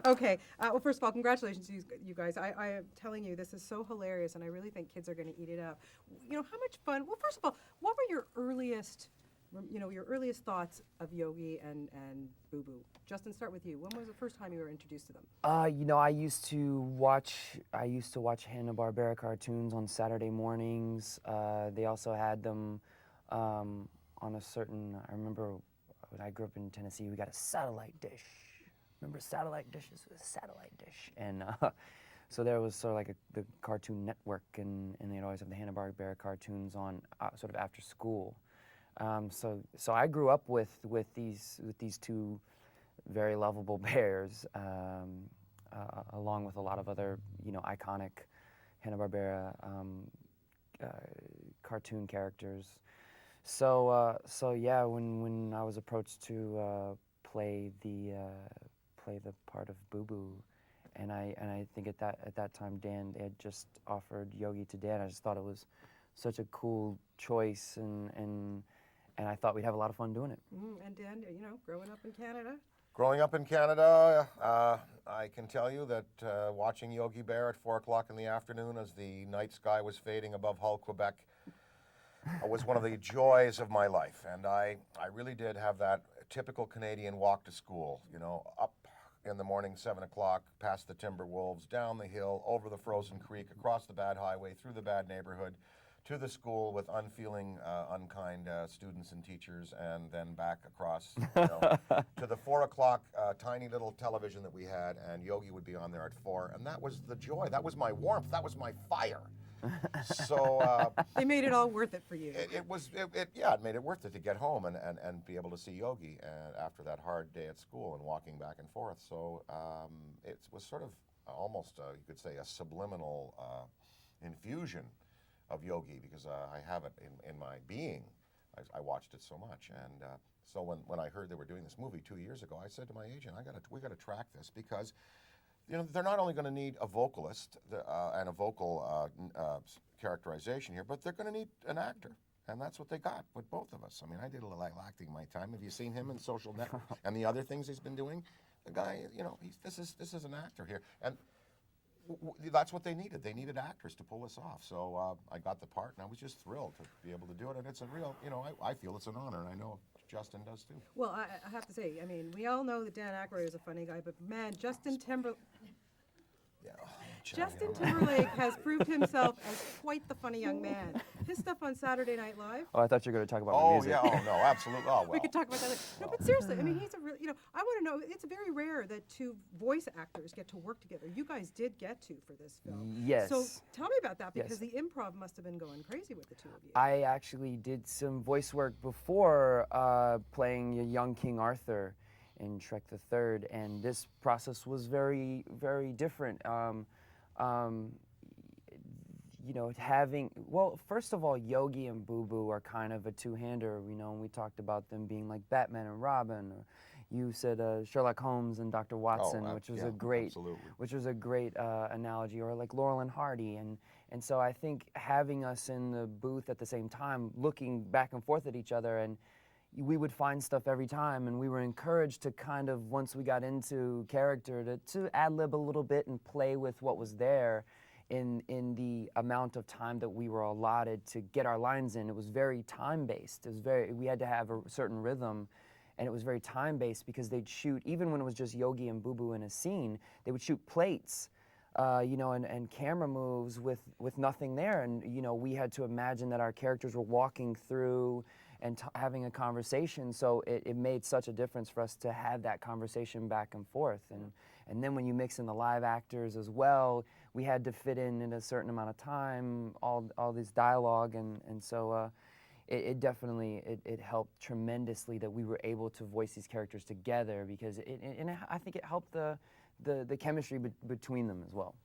Okay. Well, first of all, congratulations, you guys. I am telling you, this is so hilarious, and I really think kids are going to eat it up. You know, how much fun? Well, first of all, what were your earliest, your earliest thoughts of Yogi and Boo Boo? Justin, start with you. When was the first time you were introduced to them? I used to watch Hanna-Barbera cartoons on Saturday mornings. They also had them on a certain. I remember when I grew up in Tennessee, we got a satellite dish. Remember satellite dishes? It was a satellite dish, and so there was sort of like the Cartoon Network, and they'd always have the Hanna-Barbera cartoons on sort of after school. So I grew up with these two very lovable bears, along with a lot of other iconic Hanna-Barbera uh, cartoon characters. So yeah, when I was approached to play the part of Boo Boo, and I think at that time Dan, they had just offered Yogi to Dan. I just thought it was such a cool choice, and I thought we'd have a lot of fun doing it. And Dan, growing up in Canada. Growing up in Canada, I can tell you that watching Yogi Bear at 4 o'clock in the afternoon as the night sky was fading above Hull, Quebec, was one of the joys of my life. And I really did have that typical Canadian walk to school, up in the morning, 7 o'clock, past the Timberwolves, down the hill, over the frozen creek, across the bad highway, through the bad neighborhood, to the school with unfeeling, unkind students and teachers, and then back across to the 4 o'clock tiny little television that we had, and Yogi would be on there at 4, and that was the joy. That was my warmth. That was my fire. So They made it all worth it for you. it made it worth it to get home and be able to see Yogi after that hard day at school and walking back and forth. So it was sort of almost, you could say, a subliminal infusion of Yogi, because I have it in my being. I watched it so much, and so when I heard they were doing this movie 2 years ago, I said to my agent, we got to track this, because they're not only going to need a vocalist and a vocal characterization here, but they're going to need an actor. And that's what they got with both of us. I mean, I did a little acting in my time. Have you seen him in Social Network and the other things he's been doing? The guy, this is an actor here. And that's what they needed. They needed actors to pull this off. So I got the part, and I was just thrilled to be able to do it. And it's a real, I feel it's an honor, and I know Justin does too. Well, I have to say, I mean, we all know that Dan Aykroyd is a funny guy, but man, Justin Timberlake has proved himself as quite the funny young man. His stuff on Saturday Night Live. Oh, I thought you were going to talk about my music. No, absolutely. Oh, well. We could talk about that later. No, but seriously, I mean, he's a real, I want to know, it's very rare that two voice actors get to work together. You guys did get to for this film. Yes. So tell me about that, because Yes. the improv must have been going crazy with the two of you. I actually did some voice work before playing young King Arthur in Shrek the Third, and this process was very, very different. First of all, Yogi and Boo Boo are kind of a two-hander, and we talked about them being like Batman and Robin, or you said Sherlock Holmes and Dr. Watson, which was a great analogy, or like Laurel and Hardy, and so I think having us in the booth at the same time, looking back and forth at each other, and we would find stuff every time, and we were encouraged to kind of, once we got into character, to ad-lib a little bit and play with what was there in the amount of time that we were allotted to get our lines in. It was very time-based. We had to have a certain rhythm, and it was very time-based, because they'd shoot, even when it was just Yogi and Boo Boo in a scene, they would shoot plates, and camera moves with nothing there, and we had to imagine that our characters were walking through and having a conversation, so it made such a difference for us to have that conversation back and forth. And then when you mix in the live actors as well, we had to fit in a certain amount of time, all this dialogue, and so it definitely helped tremendously that we were able to voice these characters together, because I think it helped the chemistry between them as well.